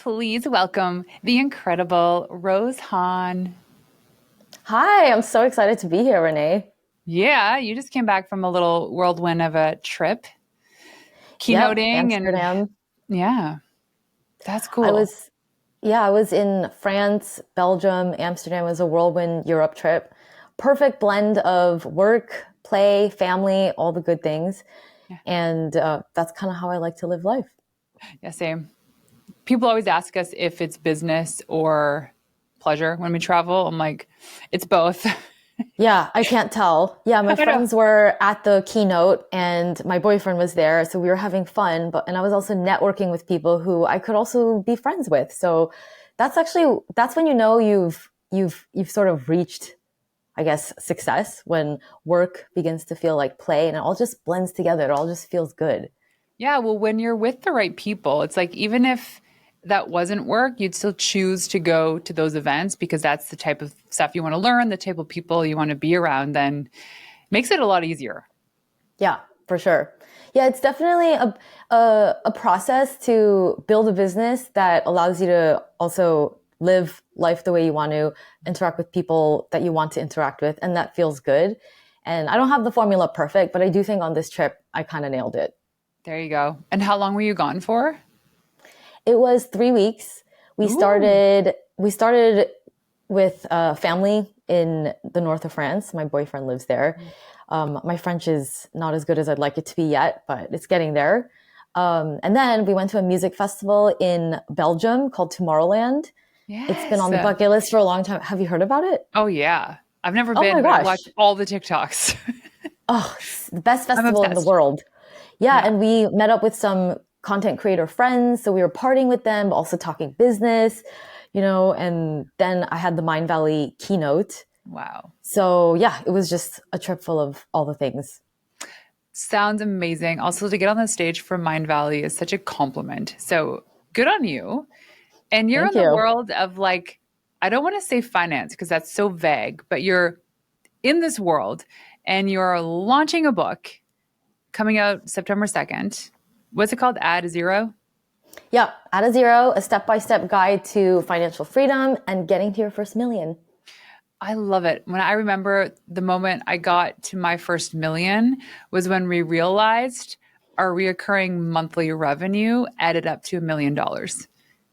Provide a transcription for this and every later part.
Please welcome the incredible Rose Hahn. Hi, I'm so excited to be here, Renee. Yeah, you just came back from a little whirlwind of a trip, Yep, keynoting, and Amsterdam. yeah, that's I cool. was, yeah, I was in France, Belgium, Amsterdam. It was a whirlwind Europe trip. Perfect blend of work, play, family, all the good things. Yeah, And that's kind of how I like to live life. yeah, same. People always ask us if it's business or pleasure when we travel. I'm like, it's both. Yeah, I can't tell. Yeah, my I know. friends were at the keynote and my boyfriend was there, so we were having fun, but and I was also networking with people who I could also be friends with. So that's when you know you've sort of reached, I guess, success, when work begins to feel like play and it all just blends together. It all just feels good. Yeah, well, when you're with the right people, it's like even if that wasn't work, you'd still choose to go to those events because that's the type of stuff you want to learn, the type of people you want to be around, then makes it a lot easier. Yeah, for sure. Yeah, it's definitely a process to build a business that allows you to also live life the way you want to, interact with people that you want to interact with, and that feels good. And I don't have the formula perfect, but I do think on this trip I kind of nailed it. There you go. And how long were you gone for? It was 3 weeks. We Ooh, started we started with family in the north of France. My boyfriend lives there. My French is not as good as I'd like it to be yet, but it's getting there. And then we went to a music festival in Belgium called Tomorrowland. It's been yes. on the bucket list for a long time. Have you heard about it? Oh, yeah. I've never Oh been, my but I gosh. watch all the TikToks. Oh, it's the best I'm festival in the obsessed. world. Yeah, Yeah. and we met up with some content creator friends. So we were partying with them, also talking business, and then I had the Mind Valley keynote. Wow. So yeah, it was just a trip full of all the things. Sounds amazing. Also, to get on the stage from Mind Valley is such a compliment. So good on you. And you're Thank in the you. world of like, I don't want to say finance because that's so vague, but you're in this world and you're launching a book coming out September 2nd. What's it called? Add a Zero? Yeah, At a Zero, a step-by-step guide to financial freedom and getting to your first million. I love it. When I remember the moment I got to my first million was when we realized our reoccurring monthly revenue added up to $1 million.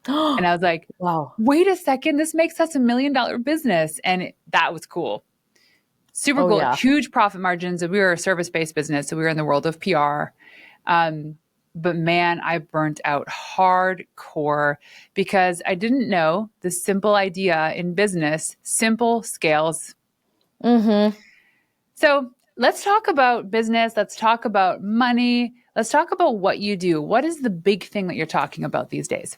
And I was like, Wow. wait a second, this makes us $1 million business. And that was cool. Super Oh cool. yeah. Huge profit margins. We were a service based business. So we were in the world of PR. Um, but man, I burnt out hardcore because I didn't know the simple idea in business simple scales. Mm-hmm. So let's talk about business. Let's talk about money. Let's talk about what you do. What is the big thing that you're talking about these days?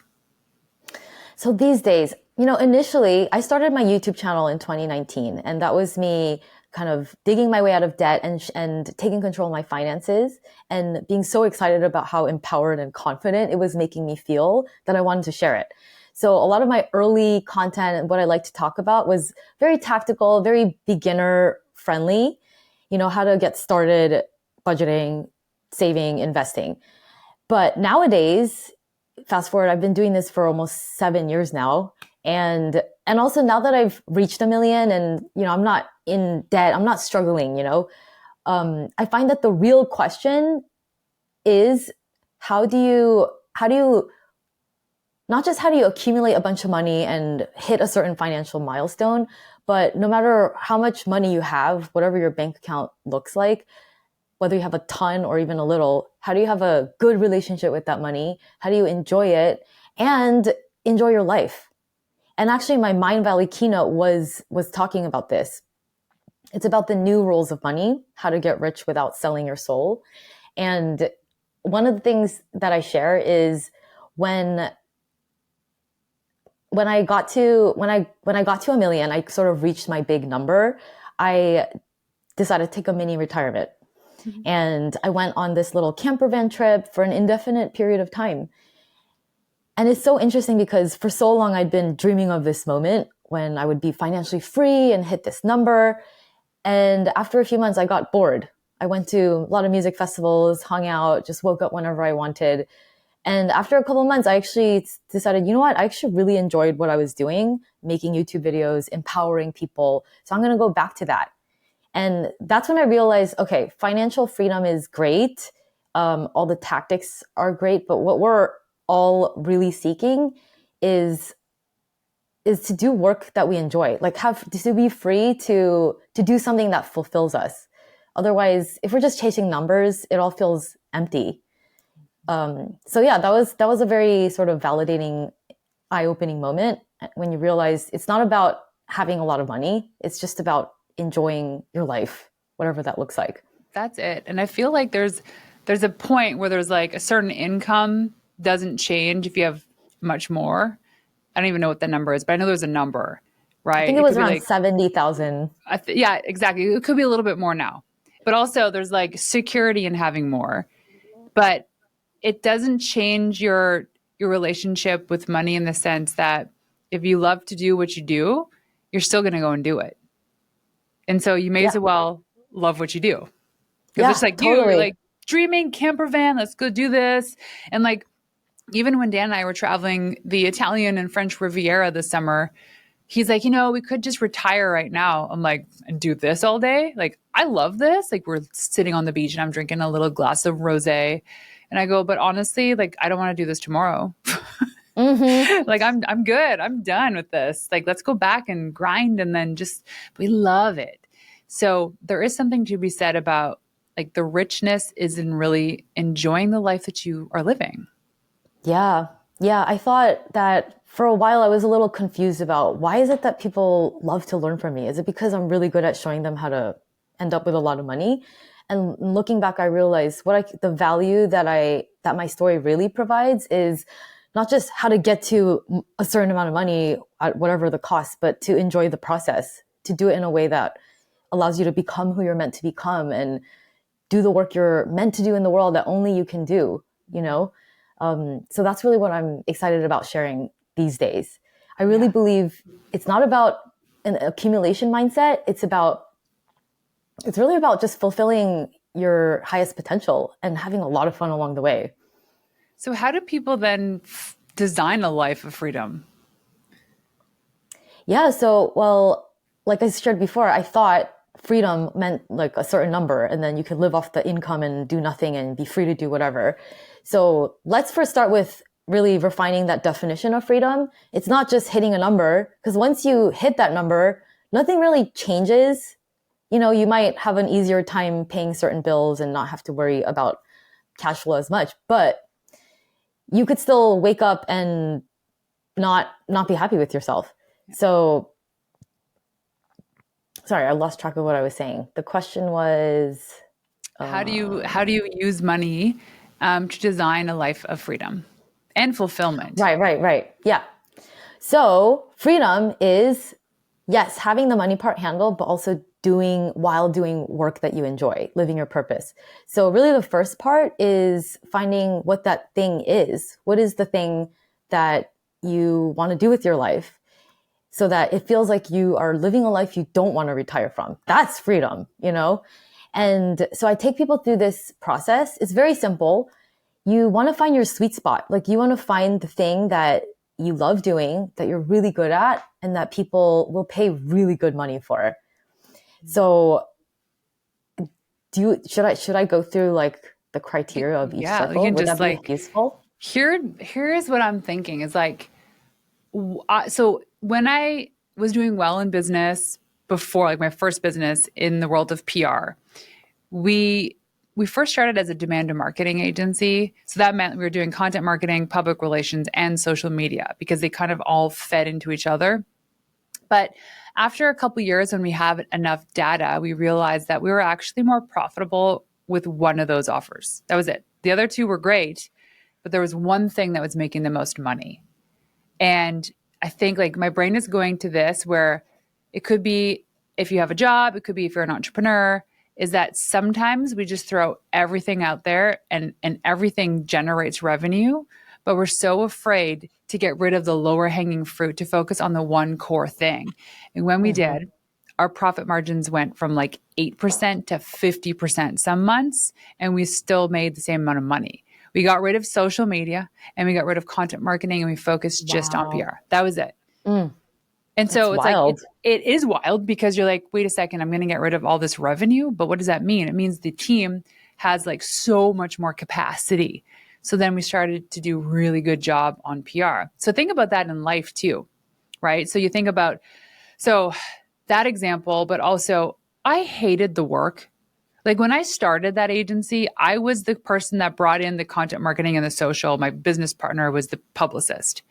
So these days, initially I started my YouTube channel in 2019, and that was me kind of digging my way out of debt and taking control of my finances and being so excited about how empowered and confident it was making me feel that I wanted to share it. So a lot of my early content and what I like to talk about was very tactical, very beginner friendly, how to get started budgeting, saving, investing. But nowadays, fast forward, I've been doing this for almost 7 years now. And also now that I've reached a million and, I'm not in debt, I'm not struggling, I find that the real question is how do you, not just how do you accumulate a bunch of money and hit a certain financial milestone, but no matter how much money you have, whatever your bank account looks like, whether you have a ton or even a little, how do you have a good relationship with that money? How do you enjoy it and enjoy your life? And actually my Mind Valley keynote was talking about this. It's about the new rules of money, how to get rich without selling your soul. And one of the things that I share is when when I got to a million, I sort of reached my big number. I decided to take a mini retirement. Mhm. And I went on this little camper van trip for an indefinite period of time. And it's so interesting because for so long I'd been dreaming of this moment when I would be financially free and hit this number. And after a few months, I got bored. I went to a lot of music festivals, hung out, just woke up whenever I wanted. And after a couple of months, I actually decided, you know what? I actually really enjoyed what I was doing, making YouTube videos, empowering people. So I'm going to go back to that. And that's when I realized, okay, financial freedom is great. All the tactics are great, but what we're all really seeking is to do work that we enjoy, like have to be free to do something that fulfills us. Otherwise, if we're just chasing numbers, it all feels empty. So yeah, that was a very sort of validating, eye-opening moment when you realize it's not about having a lot of money. It's just about enjoying your life, whatever that looks like. That's it. And I feel like there's a point where there's like a certain income doesn't change if you have much more. I don't even know what the number is, but I know there's a number, I right? think it It could was be around like, 70,000. yeah, exactly. It could be a little bit more now. But also there's like security in having more. But it doesn't change your relationship with money in the sense that if you love to do what you do, you're still going to go and do it. And so you may Yeah. as well love what you do. Because it's Yeah, like you, totally. like dreaming camper van, let's go do this. And like even when Dan and I were traveling the Italian and French Riviera this summer, he's like, we could just retire right now. I'm like, and do this all day? Like, I love this. Like, we're sitting on the beach and I'm drinking a little glass of rosé. And I go, but honestly, like, I don't want to do this tomorrow. Mm-hmm. Like, I'm good. I'm done with this. Like, let's go back and grind and then just, we love it. So there is something to be said about like the richness is in really enjoying the life that you are living. Yeah. Yeah. I thought that for a while I was a little confused about why is it that people love to learn from me? Is it because I'm really good at showing them how to end up with a lot of money? And looking back, I realized the value that my story really provides is not just how to get to a certain amount of money at whatever the cost, but to enjoy the process, to do it in a way that allows you to become who you're meant to become and do the work you're meant to do in the world that only you can do, you know? So that's really what I'm excited about sharing these days. I really Yeah. believe it's not about an accumulation mindset. It's really about just fulfilling your highest potential and having a lot of fun along the way. So, how do people then design a life of freedom? Yeah. So, well, like I shared before, I thought freedom meant like a certain number and then you could live off the income and do nothing and be free to do whatever. So let's first start with really refining that definition of freedom. It's not just hitting a number because once you hit that number, nothing really changes. You might have an easier time paying certain bills and not have to worry about cash flow as much, but you could still wake up and not be happy with yourself. So sorry, I lost track of what I was saying. The question was, How do you use money to design a life of freedom and fulfillment? right. Yeah. So freedom is, yes, having the money part handled, but also doing work that you enjoy, living your purpose. So really the first part is finding what that thing is. What is the thing that you want to do with your life so that it feels like you are living a life you don't want to retire from? That's freedom. And so I take people through this process. It's very simple. You want to find your sweet spot. Like you want to find the thing that you love doing, that you're really good at, and that people will pay really good money for. So should I go through like the criteria of each Yeah, you circle? can Would just that be like useful? here's what I'm thinking is like so when I was doing well in business before, like my first business in the world of PR, we we first started as a demand and marketing agency. So that meant we were doing content marketing, public relations, and social media because they kind of all fed into each other. But after a couple years, when we have enough data, we realized that we were actually more profitable with one of those offers. That was it. The other two were great, but there was one thing that was making the most money. And I think like my brain is going to this where it could be if you have a job, it could be if you're an entrepreneur, is that sometimes we just throw everything out there and everything generates revenue, but we're so afraid to get rid of the lower hanging fruit to focus on the one core thing. And when we Mm-hmm. did, our profit margins went from like 8% to 50% some months, and we still made the same amount of money. We got rid of social media and we got rid of content marketing and we focused just on Wow. PR. That was it. Mm, And that's so it's like wild. it is wild because you're like, wait a second, I'm going to get rid of all this revenue, but what does that mean? It means the team has like so much more capacity. So then we started to do really good job on PR. So think about that in life too, right? So you think about so that example, but also I hated the work. Like when I started that agency, I was the person that brought in the content marketing and the social. My business partner was the publicist,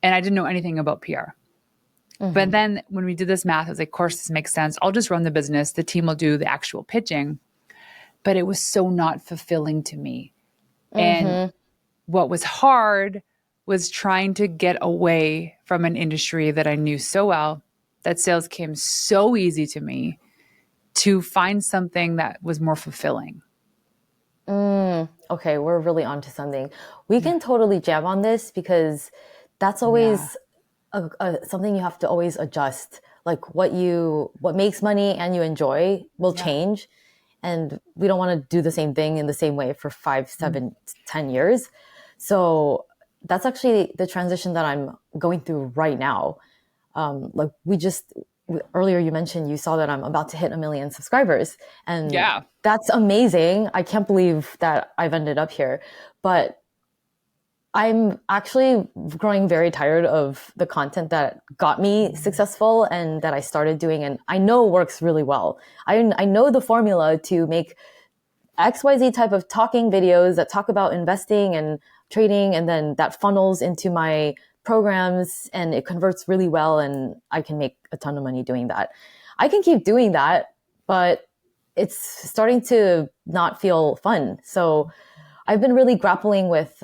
and I didn't know anything about PR. But Hmm. then when we did this math, I was like, of course, this makes sense. I'll just run the business. The team will do the actual pitching. But it was so not fulfilling to me. And Hmm. what was hard was trying to get away from an industry that I knew so well, that sales came so easy to me, to find something that was more fulfilling. Okay, we're really onto something. We Yeah. can totally jam on this because that's Yeah. always something you have to always adjust. Like what makes money and you enjoy will Yeah. change, and we don't want to do the same thing in the same way for five, Mm. 7, 10 years. So that's actually the transition that I'm going through right now. Like earlier you mentioned you saw that I'm about to hit 1 million subscribers, and Yeah. that's amazing. I can't believe that I've ended up here, but I'm actually growing very tired of the content that got me Mm. successful and that I started doing, and I know works really well. I know the formula to make XYZ type of talking videos that talk about investing and trading, and then that funnels into my programs and it converts really well, and I can make a ton of money doing that. I can keep doing that, but it's starting to not feel fun. So I've been really grappling with,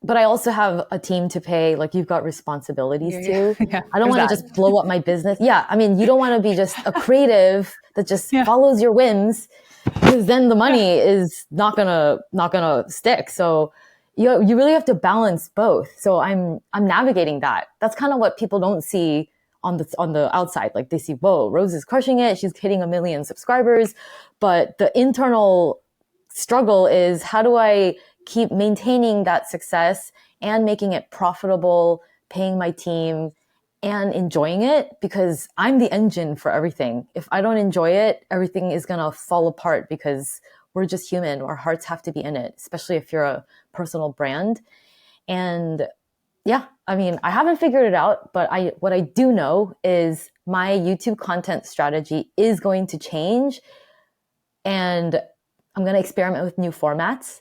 but I also have a team to pay. Like, you've got responsibilities Yeah. Yeah. too. Yeah. I don't There's want to that. just blow up my business. Yeah. I mean, you don't want to be just a creative that just Yeah. follows your whims, because then the Yeah. money is not gonna stick. So you really have to balance both. So I'm navigating that. That's kind of what people don't see on the outside. Like, they see, whoa, Rose is crushing it. She's hitting 1 million subscribers. But the internal struggle is, how do I keep maintaining that success and making it profitable, paying my team, and enjoying it, because I'm the engine for everything. If I don't enjoy it, everything is going to fall apart, because we're just human. Our hearts have to be in it, especially if you're a personal brand. And yeah, I mean, I haven't figured it out, but I what I do know is my YouTube content strategy is going to change, and I'm going to experiment with new formats.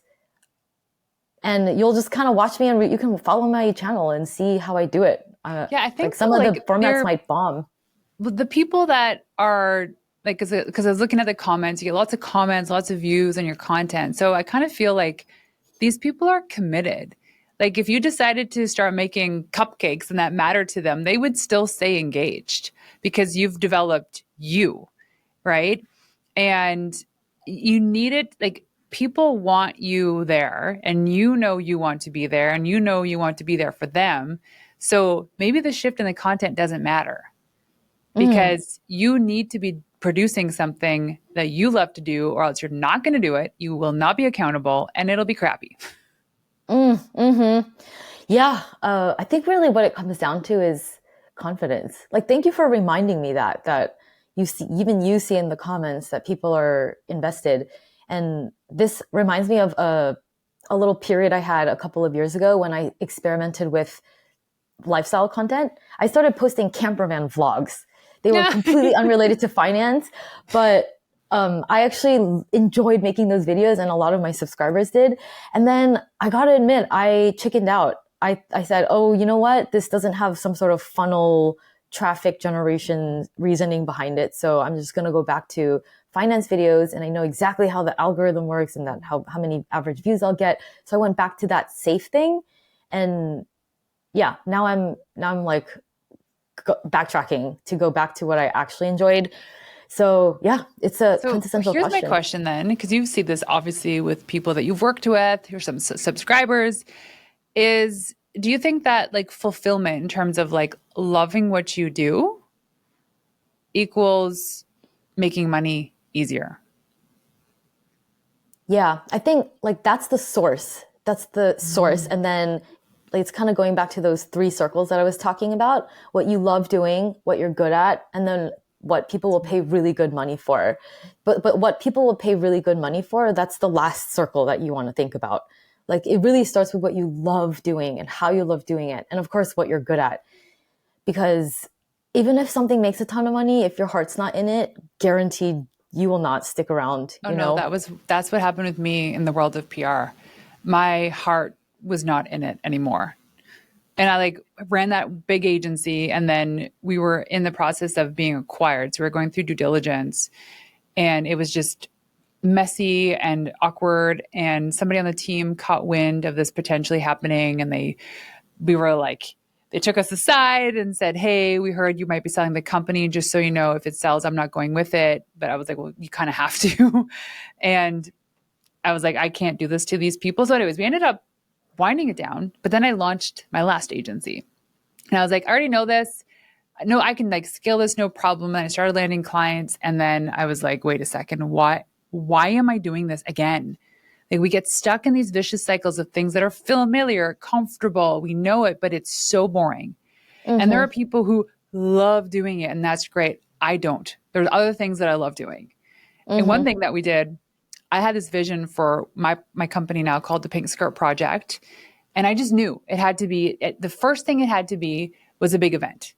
And you'll just kind of watch me, and you can follow my channel and see how I do it. Yeah. I Like, think some though, of the like formats there might bomb. the people that are like, because I was looking at the comments, you get lots of comments, lots of views on your content. So I kind of feel like these people are committed. Like if you decided to start making cupcakes and that mattered to them, they would still stay engaged because you've developed you, right? And you need it. Like people want you there, and you know you want to be there, and you know you want to be there for them. So maybe the shift in the content doesn't matter Mm, because you need to be producing something that you love to do, or else you're not going to do it. You will not be accountable and it'll be crappy. mm-hmm. Yeah, I think really what it comes down to is confidence. Like, thank you for reminding me that you see, even you see in the comments that people are invested, and this reminds me of a little period I had a couple of years ago when I experimented with lifestyle content. I started posting campervan vlogs. They were Yeah. completely unrelated to finance, but I actually enjoyed making those videos, and a lot of my subscribers did. And then I gotta admit, I chickened out. I said, oh, you know what? This doesn't have some sort of funnel traffic generation reasoning behind it. So I'm just gonna go back to finance videos, and I know exactly how the algorithm works and that how many average views I'll get. So I went back to that safe thing. And yeah, now I'm like backtracking to go back to what I actually enjoyed. So yeah, it's a So quintessential here's my question. question then, because you see this obviously with people that you've worked with, or some subscribers, is do you think that like fulfillment in terms of like loving what you do equals making money easier? Yeah, I think like that's the source. That's the source. And then like, it's kind of going back to those three circles that I was talking about, what you love doing, what you're good at, and then what people will pay really good money for. But what people will pay really good money for, that's the last circle that you want to think about. Like it really starts with what you love doing and how you love doing it. And of course, what you're good at. Because even if something makes a ton of money, if your heart's not in it, guaranteed you will not stick around, Oh you no, know? that's what happened with me in the world of PR. My heart was not in it anymore. And I like ran that big agency and then we were in the process of being acquired. So we were going through due diligence and it was just messy and awkward and somebody on the team caught wind of this potentially happening and we were like they took us aside and said, "Hey, we heard you might be selling the company. Just so you know, if it sells, I'm not going with it." But I was like, "Well, you kind of have to." And I was like, "I can't do this to these people." So anyways, we ended up winding it down. But then I launched my last agency. And I was like, "I already know this. No, I can like scale this, no problem." And I started landing clients. And then I was like, wait a second, why am I doing this again? Like we get stuck in these vicious cycles of things that are familiar, comfortable, we know it, but it's so boring. And there are Mm-hmm. people who love doing it, and that's great. I don't. There's other things that I love doing. And one Mm-hmm. thing that we did, I had this vision for my company now called the Pink Skirt Project, and I just knew it had to be the first thing it had to be was a big event.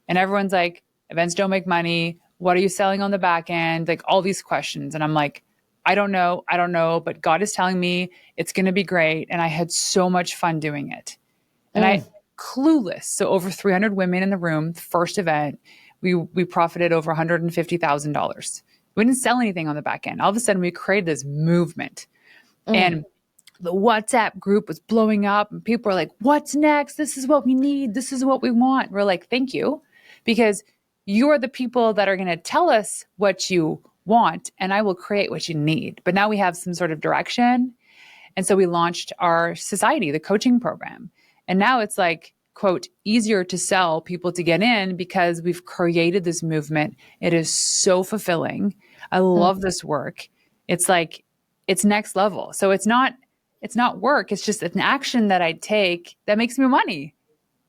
And everyone's like, events don't make money. What are you selling on the back end? Like all these questions. And I'm like, I don't know, but God is telling me it's going to be great. And I had so much fun doing it. And I Mm. clueless. So over 300 women in the room, first event, we profited over $150,000. We didn't sell anything on the back end. All of a sudden we created this movement Mm. and the WhatsApp group was blowing up and people were like, "What's next? This is what we need. This is what we want." We're like, "Thank you." Because you're the people that are going to tell us what you want and I will create what you need. But now we have some sort of direction. And so we launched our society, the coaching program. And now it's like, quote, easier to sell people to get in because we've created this movement. It is so fulfilling. I Mm. love this work. It's like, it's next level. So it's not work. It's just an action that I take that makes me money.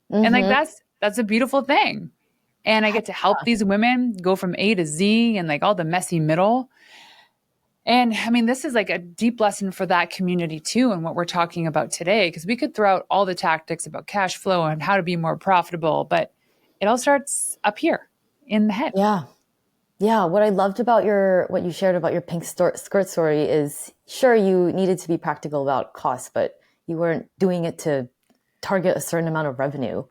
And like Mm-hmm. that's a beautiful thing. And I get to help these women go from A to Z and like all the messy middle. And I mean, this is like a deep lesson for that community too, and what we're talking about today, because we could throw out all the tactics about cash flow and how to be more profitable, but it all starts up here in the head. Yeah. Yeah, what I loved about what you shared about your skirt story is sure you needed to be practical about costs, but you weren't doing it to target a certain amount of revenue,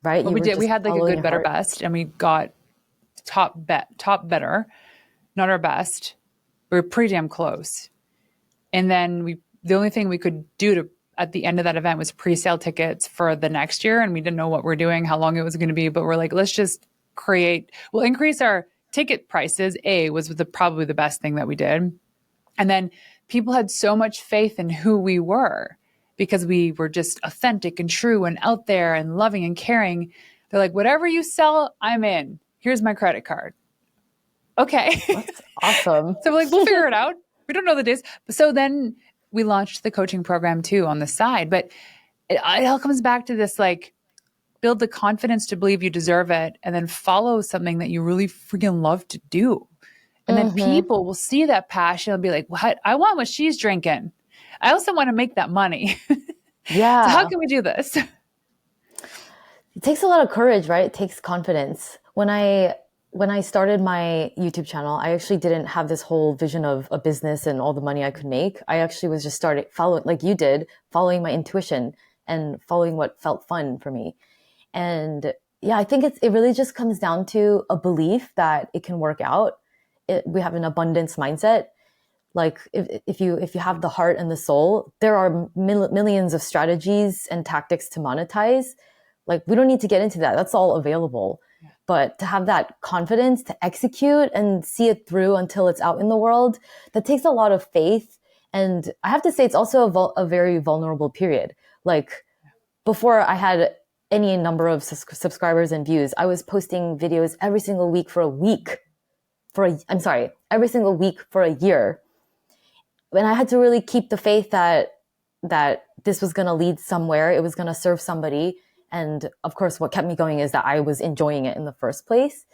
right? But You we were did, we just had like a following good, your better, heart. best, and we got top better, not our best. We were pretty damn close. And then the only thing we could do at the end of that event was pre-sale tickets for the next year. And we didn't know what we're doing, how long it was going to be, but we're like, let's just we'll increase our ticket prices. Was probably the best thing that we did. And then people had so much faith in who we were because we were just authentic and true and out there and loving and caring. They're like, whatever you sell, I'm in. Here's my credit card. Okay. That's awesome. So we're like, we'll figure it out. We don't know the days. So then we launched the coaching program too on the side. But it all comes back to this like, build the confidence to believe you deserve it and then follow something that you really freaking love to do. And then Mm-hmm. people will see that passion and be like, what? I want what she's drinking. I also want to make that money. So how Yeah. can we do this? It takes a lot of courage, right? It takes confidence. When I started my YouTube channel, I actually didn't have this whole vision of a business and all the money I could make. I actually was just starting following like you did, following my intuition and following what felt fun for me. And yeah, I think it really just comes down to a belief that it can work out. We have an abundance mindset. Like if you have the heart and the soul, there are millions of strategies and tactics to monetize. Like we don't need to get into that. That's all available. But to have that confidence to execute and see it through until it's out in the world, that takes a lot of faith. And I have to say, it's also a very vulnerable period. Like before I had any number of subscribers and views, I was posting videos every single week for a week. I'm sorry, every single week for a year. And I had to really keep the faith that that this was going to lead somewhere. It was going to serve somebody. And of course, what kept me going is that I was enjoying it in the first place.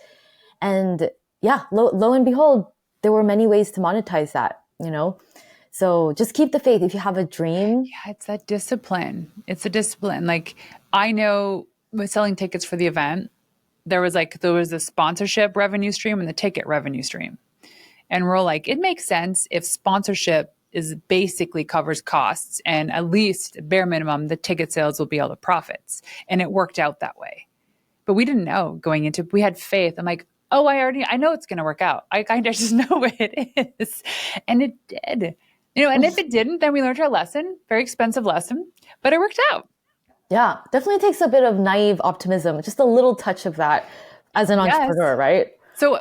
And yeah, lo and behold, there were many ways to monetize that, you know? So just keep the faith. If you have a dream, Yeah, it's that discipline. It's a discipline. Like I know with selling tickets for the event, there was a sponsorship revenue stream and the ticket revenue stream. And we're like, it makes sense if sponsorship is basically covers costs and at least bare minimum the ticket sales will be all the profits. And it worked out that way. But we didn't know going into we had faith. I'm like, oh, I know it's gonna work out. I kind of just know it is. And it did. And if it didn't, then we learned our lesson, very expensive lesson, but it worked out. yeah, definitely takes a bit of naive optimism, just a little touch of that as an Yes. entrepreneur, right? So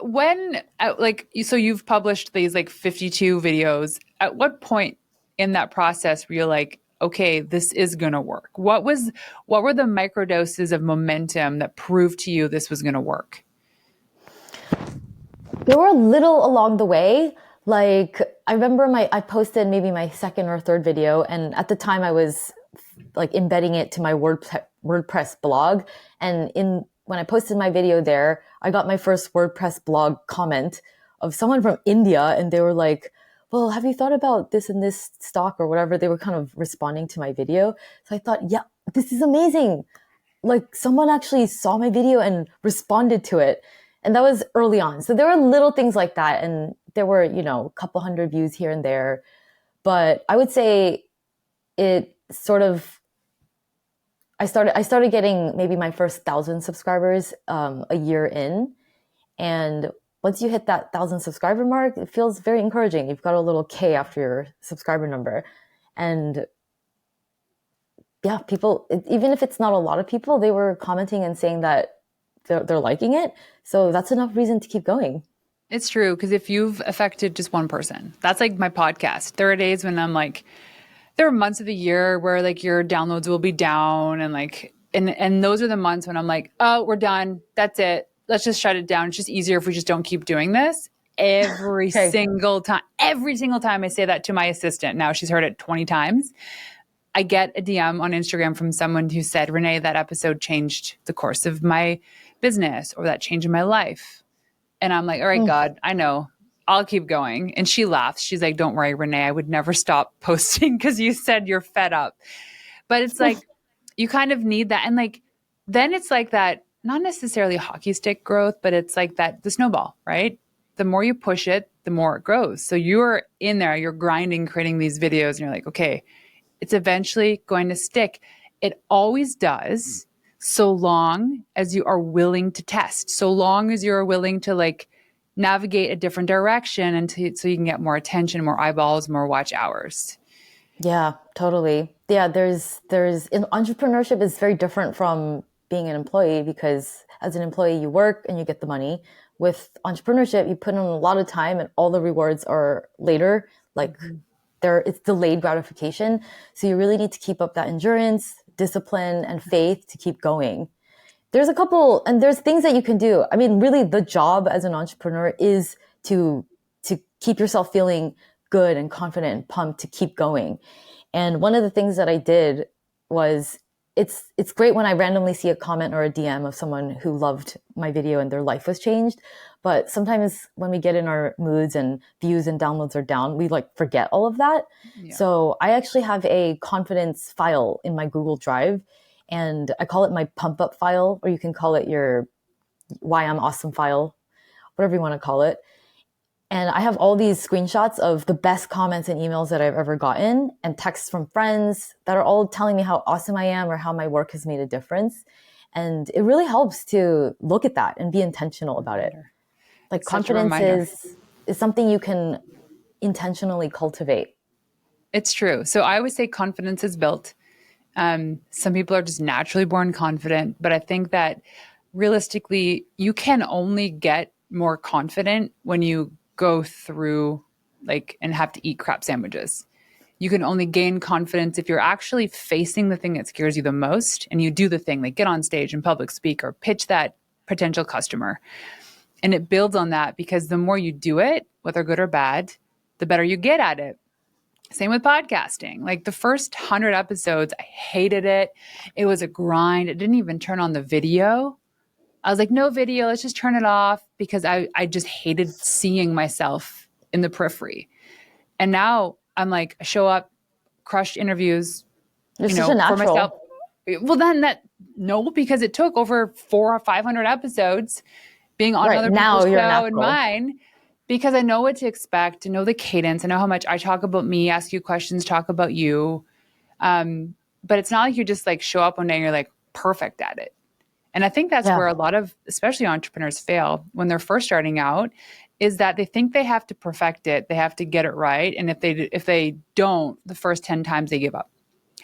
so you've published these like 52 videos. At what point in that process were you like, okay, this is going to work? What were the microdoses of momentum that proved to you this was going to work? There were a little along the way. Like I remember I posted maybe my second or third video, and at the time I was like embedding it to my WordPress blog. And in when I posted my video there, I got my first WordPress blog comment of someone from India, and they were like, "Well, have you thought about this and this stock or whatever?" They were kind of responding to my video. So I thought, yeah, this is amazing. Like someone actually saw my video and responded to it. And that was early on. So there were little things like that. And there were, a couple hundred views here and there. But I would say it sort of, I started getting maybe my first 1,000 subscribers a year in. And once you hit that 1,000 subscriber mark, it feels very encouraging. You've got a little K after your subscriber number. And yeah, people, even if it's not a lot of people, they were commenting and saying that they're liking it. So that's enough reason to keep going. It's true because if you've affected just one person, that's like my podcast. There are days when I'm like, there are months of the year where like your downloads will be down and like and those are the months when I'm like, oh, we're done. That's it. Let's just shut it down. It's just easier if we just don't keep doing this. Okay. Every single time I say that to my assistant. Now she's heard it 20 times. I get a DM on Instagram from someone who said, Renee, that episode changed the course of my business or that changed my life. And I'm like, all right, Mm. God, I know. I'll keep going. And she laughs. She's like, don't worry, Renee, I would never stop posting because you said you're fed up. But it's like, you kind of need that. And like, then it's like that, not necessarily hockey stick growth, but it's like that, the snowball, right? The more you push it, the more it grows. So you're in there, you're grinding, creating these videos, and you're like, okay, it's eventually going to stick. It always does, so long as you are willing to test, so long as you're willing to like navigate a different direction so you can get more attention, more eyeballs, more watch hours. Yeah, totally. Yeah, in entrepreneurship is very different from being an employee because as an employee you work and you get the money. With entrepreneurship, you put in a lot of time and all the rewards are later. Like it's delayed gratification. So you really need to keep up that endurance, discipline, and faith to keep going. There's things that you can do. I mean, really the job as an entrepreneur is to keep yourself feeling good and confident and pumped to keep going. And one of the things that I did was it's great when I randomly see a comment or a DM of someone who loved my video and their life was changed. But sometimes when we get in our moods and views and downloads are down, we like forget all of that. Yeah. So I actually have a confidence file in my Google Drive and I call it my pump up file, or you can call it your why I'm awesome file, whatever you want to call it. And I have all these screenshots of the best comments and emails that I've ever gotten and texts from friends that are all telling me how awesome I am or how my work has made a difference. And it really helps to look at that and be intentional about it. Like It's such a confidence reminder. is something you can intentionally cultivate. It's true. So I always say confidence is built. Some people are just naturally born confident, but I think that realistically, you can only get more confident when you go through like and have to eat crap sandwiches. You can only gain confidence if you're actually facing the thing that scares you the most and you do the thing, like get on stage and public speak or pitch that potential customer. And it builds on that because the more you do it, whether good or bad, the better you get at it. Same with podcasting. Like the first 100 episodes, I hated it. It was a grind. It didn't even turn on the video. I was like, no video, let's just turn it off because I just hated seeing myself in the periphery. And now I'm like, I show up, crushed interviews, You're such a for myself. natural. Well, then no, because it took over 400 or 500 episodes being on Right. other Now people's you're a show and natural. mine because I know what to expect, I know the cadence, I know how much I talk about me, ask you questions, talk about you. But it's not like you just like show up one day and you're like perfect at it. And I think that's Yeah. where a lot of, especially entrepreneurs fail when they're first starting out, is that they think they have to perfect it, they have to get it right, and if they don't, the first 10 times they give up.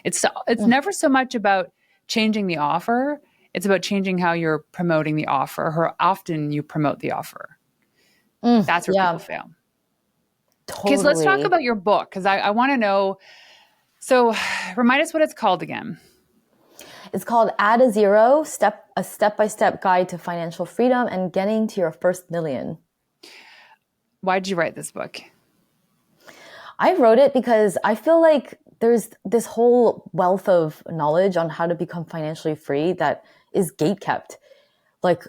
It's Mm. never so much about changing the offer, it's about changing how you're promoting the offer, how often you promote the offer. That's where people Yeah, fail. Okay, so let's talk totally. about your book because I want to know. So, remind us what it's called again. It's called Add a Zero, a step-by-step guide to financial freedom and getting to your first million. Why did you write this book? I wrote it because I feel like there's this whole wealth of knowledge on how to become financially free that is gate kept. Like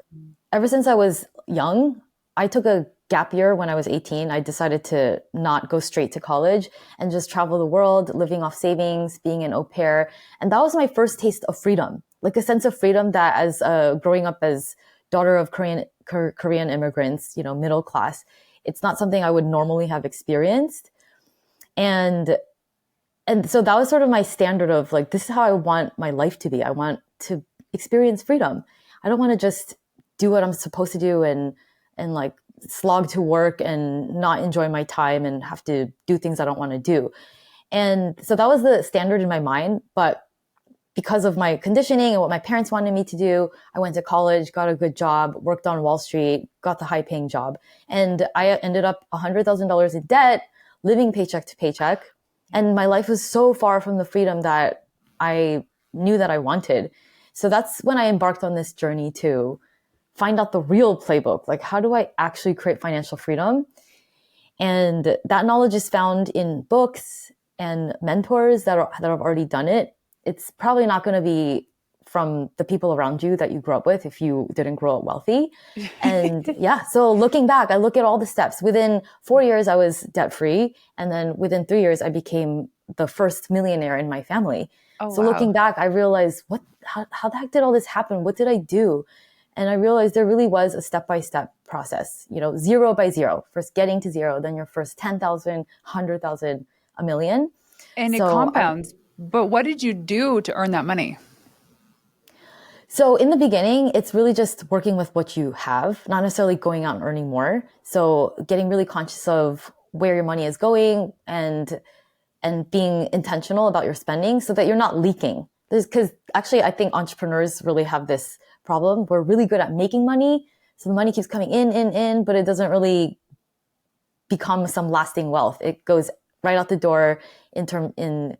ever since I was young, I took a gap year when I was 18. I decided to not go straight to college and just travel the world, living off savings, being an au pair. And that was my first taste of freedom, like a sense of freedom that as growing up as daughter of Korean immigrants, middle class, it's not something I would normally have experienced. And and so that was sort of my standard of like, this is how I want my life to be. I want to experience freedom. I don't want to just do what I'm supposed to do and like slog to work and not enjoy my time and have to do things I don't want to do. And so that was the standard in my mind. But because of my conditioning and what my parents wanted me to do, I went to college, got a good job, worked on Wall Street, got the high paying job. And I ended up $100,000 in debt, living paycheck to paycheck. And my life was so far from the freedom that I knew that I wanted. So that's when I embarked on this journey to find out the real playbook. Like, how do I actually create financial freedom? And that knowledge is found in books and mentors that have already done it. It's probably not going to be from the people around you that you grew up with if you didn't grow up wealthy. And yeah, so looking back, I look at all the steps. Within 4 years, I was debt free. And then within 3 years, I became the first millionaire in my family. Oh, So wow. looking back, I realized how the heck did all this happen? What did I do? And I realized there really was a step-by-step process, zero by zero, first getting to zero, then your first 10,000, 100,000, a million. And it So compounds. But what did you do to earn that money? So in the beginning, it's really just working with what you have, not necessarily going out and earning more. So getting really conscious of where your money is going and being intentional about your spending so that you're not leaking. Because actually, I think entrepreneurs really have this problem. We're really good at making money. So the money keeps coming in, but it doesn't really become some lasting wealth. It goes right out the door in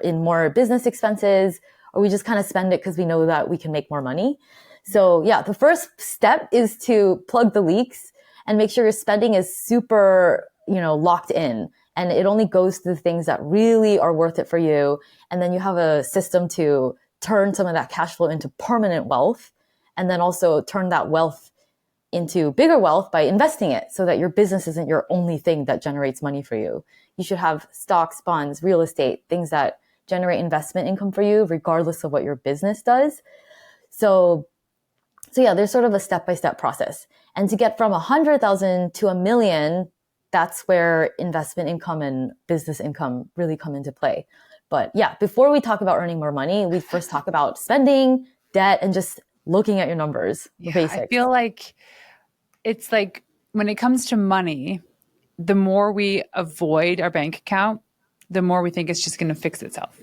more business expenses, or we just kind of spend it because we know that we can make more money. So yeah, the first step is to plug the leaks and make sure your spending is super, locked in. And it only goes to the things that really are worth it for you. And then you have a system to turn some of that cash flow into permanent wealth. And then also turn that wealth into bigger wealth by investing it so that your business isn't your only thing that generates money for you. You should have stocks, bonds, real estate, things that generate investment income for you, regardless of what your business does. So yeah, there's sort of a step-by-step process. And to get from 100,000 to a million, that's where investment income and business income really come into play. But yeah, before we talk about earning more money, we first talk about spending, debt, and just looking at your numbers, the Yeah, I basics. feel like it's like when it comes to money, the more we avoid our bank account, the more we think it's just going to fix itself.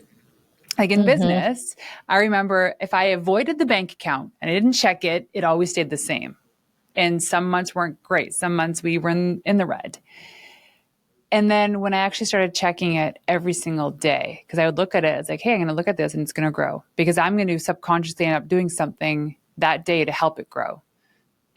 Like in Mm-hmm. business, I remember if I avoided the bank account and I didn't check it, it always stayed the same. And some months weren't great. Some months we were in the red. And then when I actually started checking it every single day, because I would look at it, it's like, hey, I'm going to look at this and it's going to grow because I'm going to subconsciously end up doing something that day to help it grow.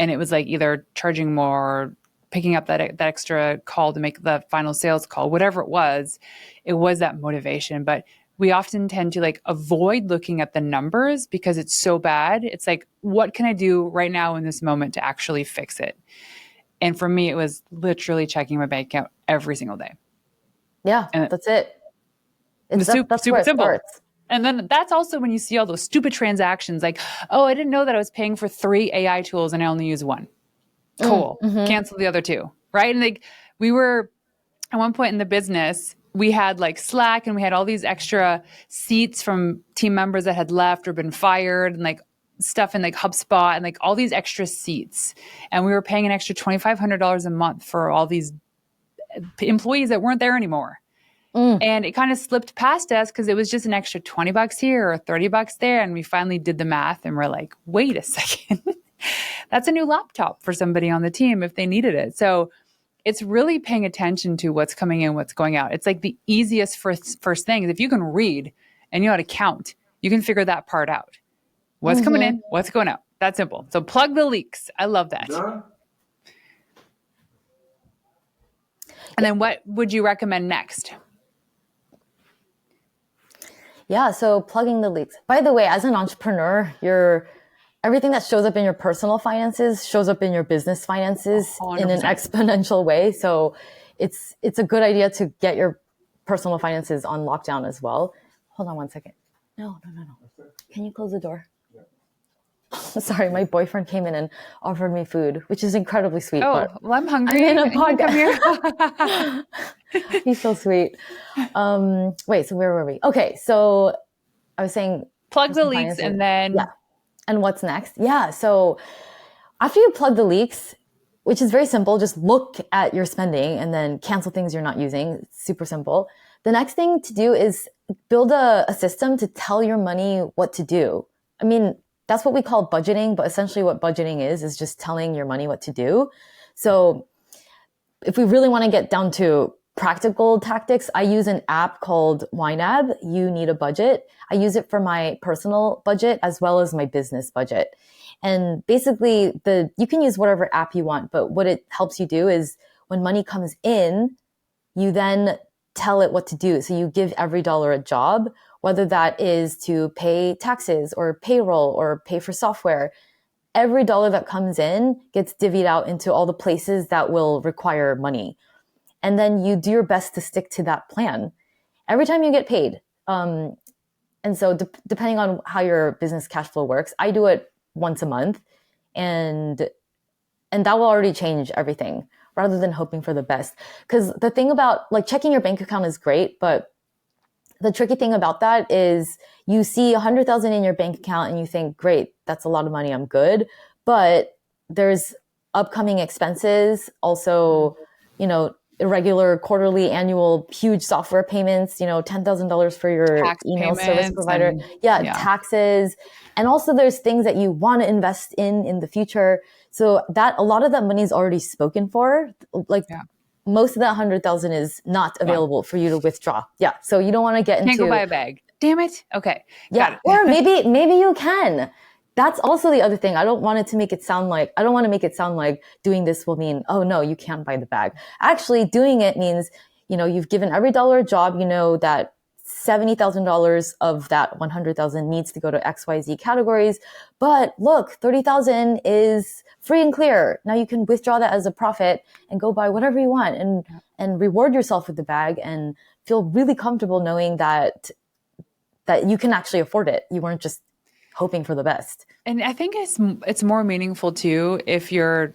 And it was like either charging more, picking up that extra call to make the final sales call, whatever it was that motivation. But we often tend to like avoid looking at the numbers because it's so bad. It's like, what can I do right now in this moment to actually fix it? And for me, it was literally checking my bank account every single day. Yeah, And that's it. it was super, That's where super it simple. starts. And then that's also when you see all those stupid transactions like, oh, I didn't know that I was paying for 3 AI tools and I only use one. Cool. Cancel the other 2. Right. And like we were at one point in the business, we had like Slack and we had all these extra seats from team members that had left or been fired and like stuff in like HubSpot and like all these extra seats. And we were paying an extra $2,500 a month for all these employees that weren't there anymore. And it kind of slipped past us because it was just an extra $20 here or $30 there. And we finally did the math and we're like, wait a second, that's a new laptop for somebody on the team if they needed it. So it's really paying attention to what's coming in, what's going out. It's like the easiest first thing is if you can read and you know how to count, you can figure that part out. What's coming in, what's going out. That's simple. So plug the leaks. I love that. Yeah. And then what would you recommend next? Yeah, so plugging the leaks. By the way, as an entrepreneur, everything that shows up in your personal finances shows up in your business finances 100%. In an exponential way. So it's a good idea to get your personal finances on lockdown as well. Hold on one second. No. Can you close the door? Sorry, my boyfriend came in and offered me food, which is incredibly sweet. Oh, well, I'm hungry. I'm in a podcast. He's so sweet. Wait, so where were we? Okay, so I was saying plug the leaks and then and what's next? Yeah, so after you plug the leaks, which is very simple, just look at your spending and then cancel things you're not using. It's super simple. The next thing to do is build a system to tell your money what to do. I mean, that's what we call budgeting, but essentially what budgeting is just telling your money what to do. So if we really want to get down to practical tactics, I use an app called YNAB, You Need a Budget. I use it for my personal budget as well as my business budget. And basically you can use whatever app you want, but what it helps you do is when money comes in, you then tell it what to do. So you give every dollar a job, whether that is to pay taxes or payroll or pay for software. Every dollar that comes in gets divvied out into all the places that will require money. And then you do your best to stick to that plan every time you get paid. And so depending on how your business cash flow works, I do it once a month and that will already change everything rather than hoping for the best. Because the thing about like checking your bank account is great, but the tricky thing about that is you see 100,000 in your bank account and you think, great, that's a lot of money. I'm good. But there's upcoming expenses, also, irregular quarterly, annual, huge software payments, $10,000 for your tax email service provider. Taxes. And also there's things that you want to invest in the future. So a lot of that money is already spoken for. Most of that 100,000 is not available for you to withdraw. Yeah. So you don't want to get into. Can't go buy a bag. Damn it. Okay. Yeah. Or maybe you can. That's also the other thing. I don't want to make it sound like doing this will mean, oh no, you can't buy the bag. Actually, doing it means, you've given every dollar a job, that $70,000 of that 100,000 needs to go to XYZ categories. But look, 30,000 is free and clear. Now you can withdraw that as a profit and go buy whatever you want and reward yourself with the bag and feel really comfortable knowing that you can actually afford it. You weren't just hoping for the best. And I think it's more meaningful too if you're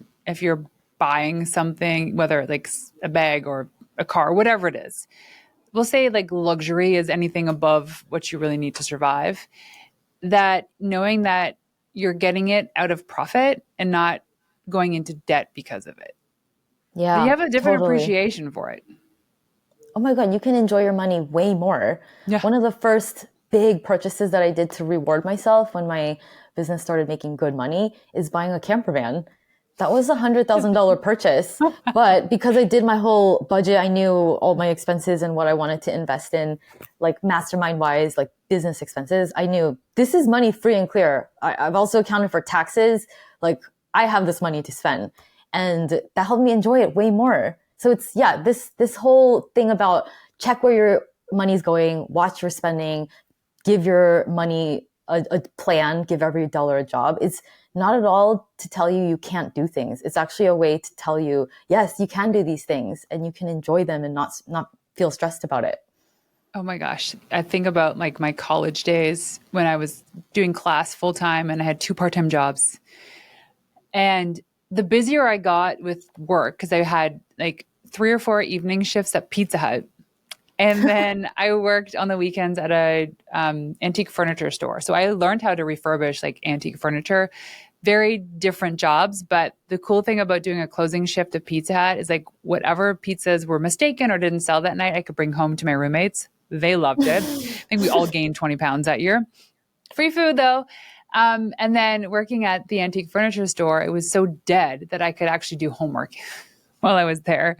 buying something, whether like a bag or a car, whatever it is. We'll say like luxury is anything above what you really need to survive. That knowing that you're getting it out of profit and not going into debt because of it. Yeah, but you have a different appreciation for it. Oh my God, you can enjoy your money way more. Yeah. One of the first big purchases that I did to reward myself when my business started making good money is buying a camper van. That was $100,000 purchase. But because I did my whole budget, I knew all my expenses and what I wanted to invest in, like mastermind wise, like business expenses. I knew this is money free and clear. I've also accounted for taxes. Like I have this money to spend. And that helped me enjoy it way more. So it's, yeah, this whole thing about check where your money's going, watch your spending, give your money a plan, give every dollar a job. It's not at all to tell you you can't do things. It's actually a way to tell you, yes, you can do these things and you can enjoy them and not feel stressed about it. Oh my gosh. I think about like my college days when I was doing class full time and I had two part time jobs. And the busier I got with work, because I had like 3 or 4 evening shifts at Pizza Hut. And then I worked on the weekends at a antique furniture store. So I learned how to refurbish like antique furniture. Very different jobs, but the cool thing about doing a closing shift at Pizza Hut is like whatever pizzas were mistaken or didn't sell that night, I could bring home to my roommates. They loved it. I think we all gained 20 pounds that year. Free food though. And then working at the antique furniture store, it was so dead that I could actually do homework while I was there.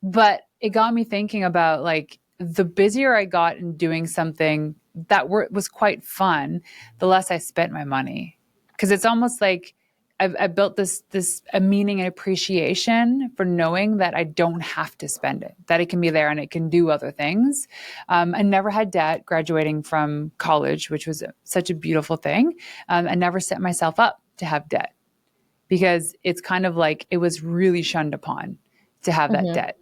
But it got me thinking about like the busier I got in doing something that was quite fun, the less I spent my money. Because it's almost like I've built this a meaning and appreciation for knowing that I don't have to spend it, that it can be there and it can do other things. I never had debt graduating from college, which was such a beautiful thing. I never set myself up to have debt because it's kind of like it was really shunned upon to have that Mm-hmm. debt.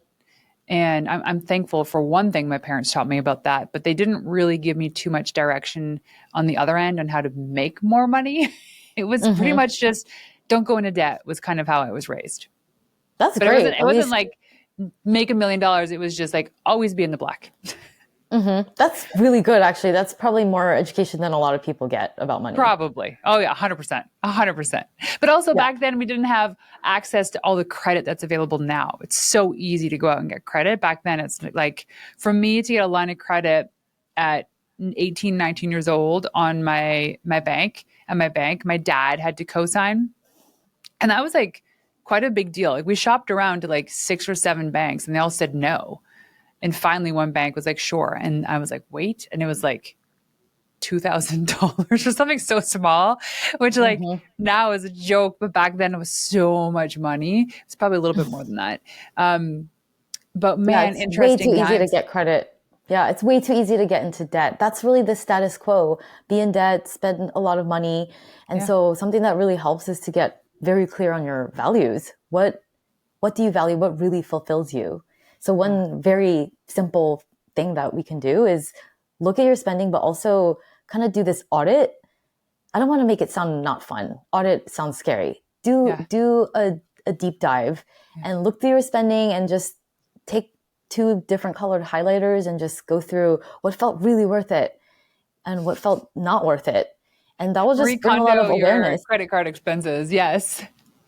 And I'm thankful for one thing my parents taught me about that, but they didn't really give me too much direction on the other end on how to make more money. It was pretty Mm-hmm. much just don't go into debt was kind of how I was raised. That's But great. it At wasn't least like make $1 million. It was just like always be in the black. that's really good, actually. That's probably more education than a lot of people get about money. Probably. Oh yeah, 100%. 100%. But also Yeah. back then we didn't have access to all the credit that's available now. It's so easy to go out and get credit. Back then it's like for me to get a line of credit at 18, 19 years old on my bank and my bank, my dad had to co-sign. And that was like quite a big deal. Like we shopped around to like 6 or 7 banks and they all said no. And finally one bank was like, sure. And I was like, wait. And it was like $2,000 or something so small, which like Hmm. now is a joke, but back then it was so much money. It's probably a little bit more than that. Um, but Yeah, man, it's way too interesting easy to times. get credit. Yeah, it's way too easy to get into debt. That's really the status quo. Be in debt, spend a lot of money. And Yeah. so something that really helps is to get very clear on your values. What do you value? What really fulfills you? So Yeah. one very simple thing that we can do is look at your spending, but also kind of do this audit. I don't want to make it sound not fun. Audit sounds scary. Yeah. Do a deep dive Yeah. and look through your spending and just take two different colored highlighters and just go through what felt really worth it and what felt not worth it. And that will just bring a lot of Recondo your awareness. credit card expenses. Yes.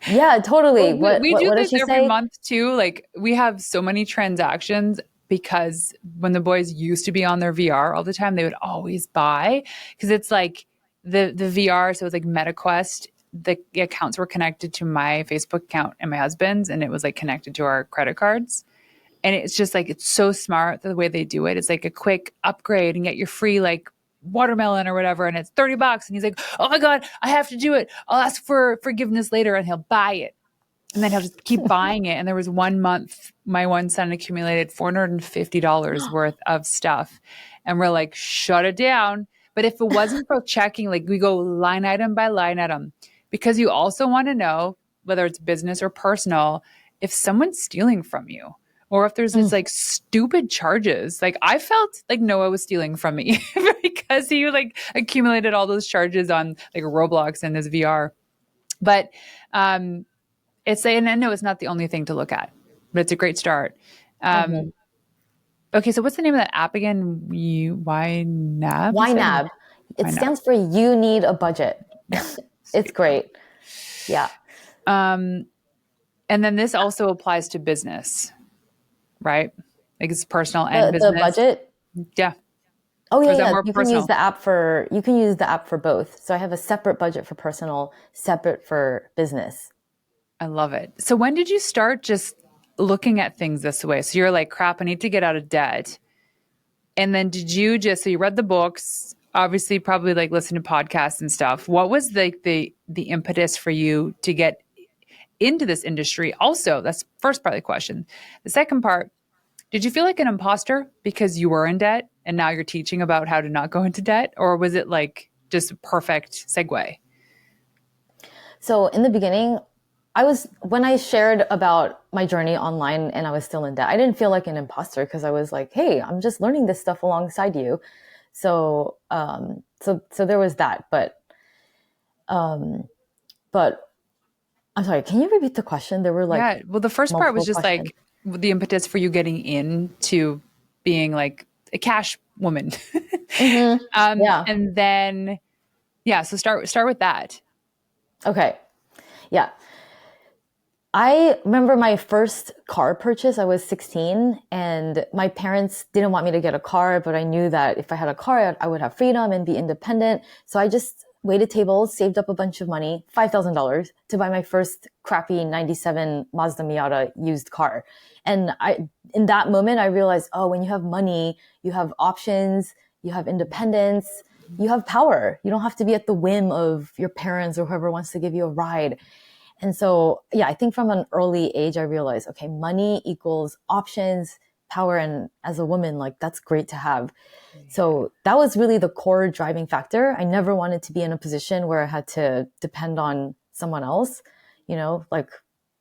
Yeah, totally. Well, we do What does this she every say? month too. Like we have so many transactions because when the boys used to be on their VR all the time, they would always buy because it's like the VR. So it was like MetaQuest. The accounts were connected to my Facebook account and my husband's, and it was like connected to our credit cards. And it's just like it's so smart the way they do it. It's like a quick upgrade and get your free like watermelon or whatever, and it's $30. And he's like, "Oh my god, I have to do it. I'll ask for forgiveness later," and he'll buy it. And then he'll just keep buying it. And there was one month, my one son accumulated $450 worth of stuff. And we're like, shut it down. But if it wasn't for checking, like we go line item by line item, because you also want to know whether it's business or personal, if someone's stealing from you or if there's these Mm, like stupid charges. Like I felt like Noah was stealing from me because he like accumulated all those charges on like Roblox and his VR. But it's and I know it's not the only thing to look at, but it's a great start. mhm. Um, okay, so what's the name of that app again? YNAB, you said? YNAB. It YNAB. stands for You Need a Budget. Yeah. It's Sweet. great. Yeah. Um, and then this also applies to business, right? Like it's personal and The business. budget. Yeah. Oh Or yeah, is that yeah. more personal? You can use the app for both. So I have a separate budget for personal, separate for business. I love it. So when did you start just looking at things this way? So you're like, crap, I need to get out of debt. And then did you just, so you read the books, obviously probably like listen to podcasts and stuff. What was the impetus for you to get into this industry also? That's the first part of the question. The second part, did you feel like an imposter because you were in debt and now you're teaching about how to not go into debt? Or was it like just a perfect segue? So in the beginning, when I shared about my journey online and I was still in debt, I didn't feel like an imposter because I was like, hey, I'm just learning this stuff alongside you. So there was that. Um, but I'm sorry, can you repeat the question? There were like Yeah. Well, the first part was multiple just questions. like the impetus for you getting into being like a cash woman. Mm-hmm. Yeah. And then, yeah, so start with that. Okay. Yeah. I remember my first car purchase. I was 16 and my parents didn't want me to get a car, but I knew that if I had a car, I would have freedom and be independent. So I just waited tables, saved up a bunch of money, $5,000 to buy my first crappy 97 Mazda Miata used car. And in that moment, I realized, oh, when you have money, you have options, you have independence, you have power. You don't have to be at the whim of your parents or whoever wants to give you a ride. And so, yeah, I think from an early age, I realized, okay, money equals options, power. And as a woman, like that's great to have. So that was really the core driving factor. I never wanted to be in a position where I had to depend on someone else, like,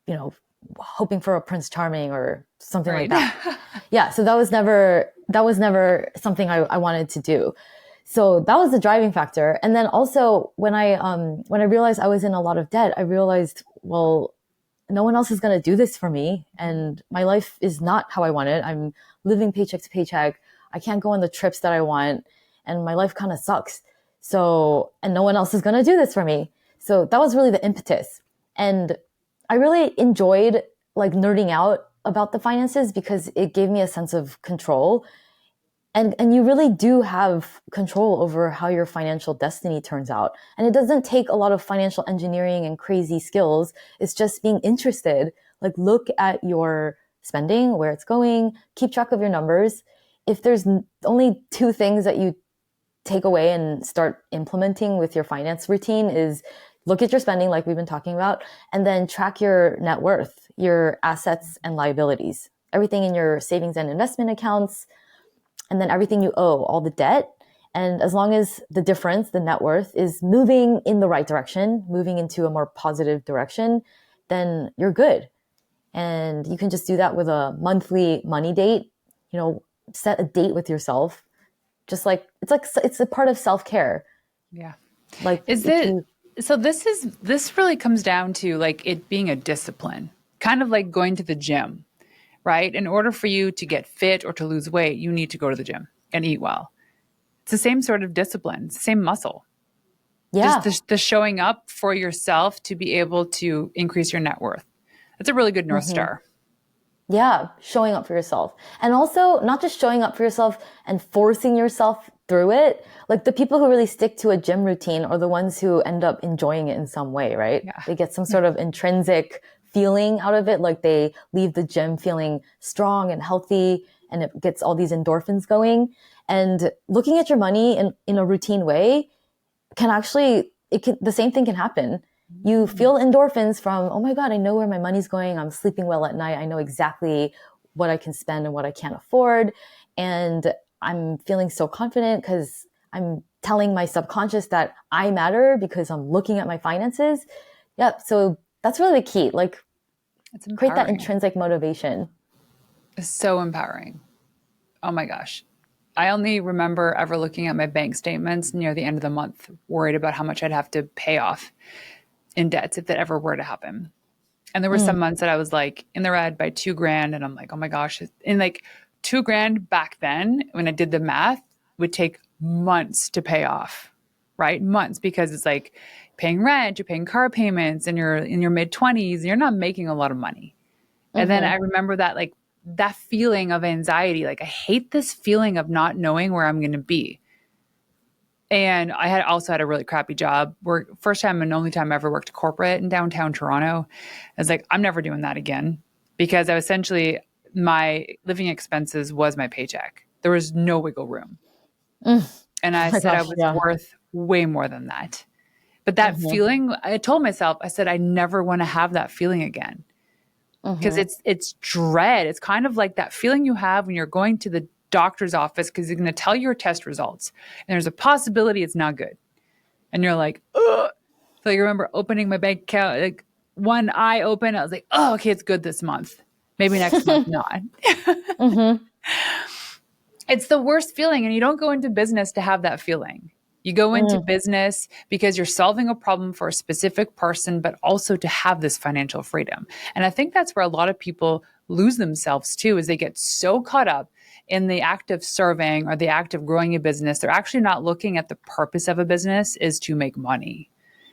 you know, hoping for a Prince Charming or something like Right. that. Yeah. So that was never something I wanted to do. So that was the driving factor. And then also when I realized I was in a lot of debt, I realized, well, no one else is going to do this for me. And my life is not how I want it. I'm living paycheck to paycheck. I can't go on the trips that I want. And my life kind of sucks. So, and no one else is going to do this for me. So that was really the impetus. And I really enjoyed like nerding out about the finances because it gave me a sense of control. And you really do have control over how your financial destiny turns out. And it doesn't take a lot of financial engineering and crazy skills. It's just being interested. Like look at your spending, where it's going, keep track of your numbers. If there's only two things that you take away and start implementing with your finance routine is look at your spending like we've been talking about, and then track your net worth, your assets and liabilities, everything in your savings and investment accounts, and then everything you owe, all the debt. And as long as the difference, the net worth, is moving in the right direction, moving into a more positive direction, then you're good. And you can just do that with a monthly money date, set a date with yourself. Just like it's a part of self-care. Yeah. Like Is if it you so this really comes down to like it being a discipline, kind of like going to the gym, right? In order for you to get fit or to lose weight, you need to go to the gym and eat well. It's the same sort of discipline, it's the same muscle. Just yeah. the showing up for yourself to be able to increase your net worth. That's a really good North Mhm. Star. Yeah, showing up for yourself. And also not just showing up for yourself and forcing yourself through it. Like the people who really stick to a gym routine are the ones who end up enjoying it in some way, right? Yeah. They get some sort of intrinsic feeling out of it. Like they leave the gym feeling strong and healthy and it gets all these endorphins going. And looking at your money in a routine way can actually the same thing can happen. You feel endorphins from, oh my god, I know where my money's going, I'm sleeping well at night, I know exactly what I can spend and what I can't afford, and I'm feeling so confident because I'm telling my subconscious that I matter because I'm looking at my finances. Yeah, so that's really the key, like It's create that empowering. intrinsic motivation. It's so empowering. Oh my gosh. I only remember ever looking at my bank statements near the end of the month, worried about how much I'd have to pay off in debts if that ever were to happen. And there were Mm, some months that I was like in the red by 2 grand. And I'm like, oh my gosh. And like 2 grand back then, when I did the math, would take months to pay off, right? Months, because it's like paying rent, you're paying car payments, and you're in your mid 20s, and you're not making a lot of money. And then I mm-hmm, remember that like that feeling of anxiety, like I hate this feeling of not knowing where I'm going to be. And I had also had a really crappy job. Work first time and only time I ever worked corporate in downtown Toronto. I was like, I'm never doing that again because I was essentially my living expenses was my paycheck. There was no wiggle room. mm. And Oh I my said I gosh, was yeah. worth way more than that. But that feeling, I told myself, I said, I never want to have that feeling again because it's dread. It's kind of like that feeling you have when you're going to the doctor's office because they're going to tell you your test results and there's a possibility it's not good. And you're like, ugh. So you remember opening my bank account, like one eye open. I was like, oh, okay, it's good this month. Maybe next month, not. It's the worst feeling. And you don't go into business to have that feeling. You go into business because you're solving a problem for a specific person, but also to have this financial freedom. And I think that's where a lot of people lose themselves too, is they get so caught up in the act of serving or the act of growing a business. They're actually not looking at the purpose of a business is to make money.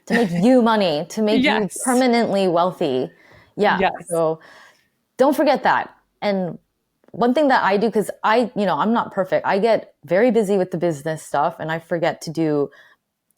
To make you money, to make you Yes. permanently wealthy. Yeah. Yes. So don't forget that. And one thing that I do, because I'm not perfect. I get very busy with the business stuff and I forget to do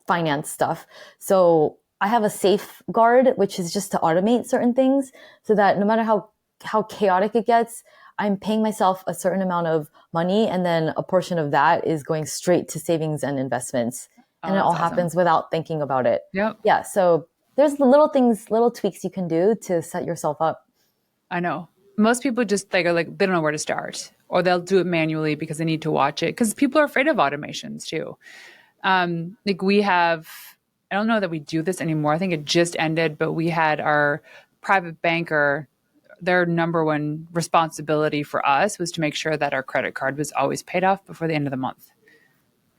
finance stuff. So I have a safeguard, which is just to automate certain things so that no matter how chaotic it gets, I'm paying myself a certain amount of money and then a portion of that is going straight to savings and investments. Oh, And it that's all awesome. happens without thinking about it. Yep. Yeah. So there's the little things, little tweaks you can do to set yourself up. I know. Most people just like are like they don't know where to start, or they'll do it manually because they need to watch it. Because people are afraid of automations too. Like we have, I don't know that we do this anymore. I think it just ended, but we had our private banker. Their number one responsibility for us was to make sure that our credit card was always paid off before the end of the month.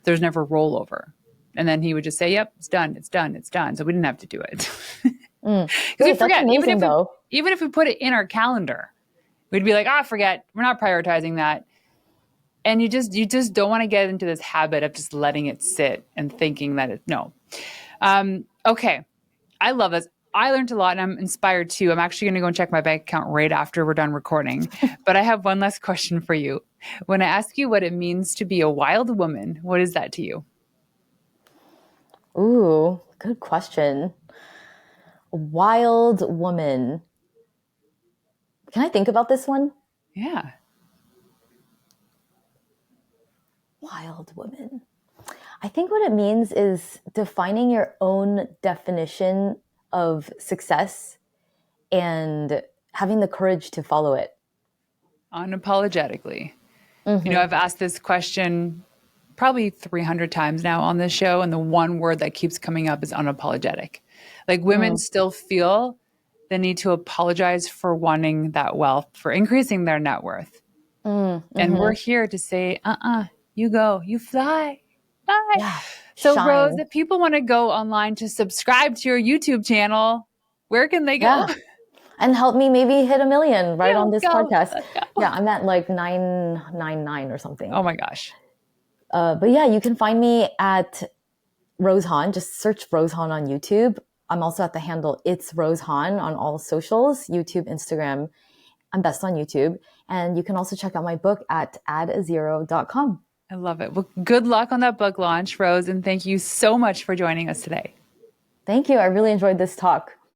There's never rollover. And then he would just say, "Yep, it's done. It's done. It's done." So we didn't have to do it because we Great. That's forget. amazing though. Even if we put it in our calendar, we'd be like, forget. We're not prioritizing that. And you just don't want to get into this habit of just letting it sit and thinking that no. Okay. I love this. I learned a lot and I'm inspired too. I'm actually going to go and check my bank account right after we're done recording. But I have one last question for you. When I ask you what it means to be a wild woman, what is that to you? Ooh, good question. A wild woman. Can I think about this one? Yeah. Wild woman. I think what it means is defining your own definition of success and having the courage to follow it. Unapologetically. I've asked this question probably 300 times now on this show, and the one word that keeps coming up is unapologetic. Like women still feel the need to apologize for wanting that wealth, for increasing their net worth. And we're here to say, you go, you fly. Bye. Yeah. So Shine. Rose, if people want to go online to subscribe to your YouTube channel, where can they go? Yeah. And help me maybe hit 1 million right on this Go. podcast. Let's go. Yeah, I'm at like 999 or something. Oh my gosh. But yeah, you can find me at Rose Han. Just search Rose Han on YouTube. I'm also at the handle It's Rose Han on all socials, YouTube, Instagram. I'm best on YouTube. And you can also check out my book at addazero.com. I love it. Well, good luck on that book launch, Rose. And thank you so much for joining us today. Thank you. I really enjoyed this talk.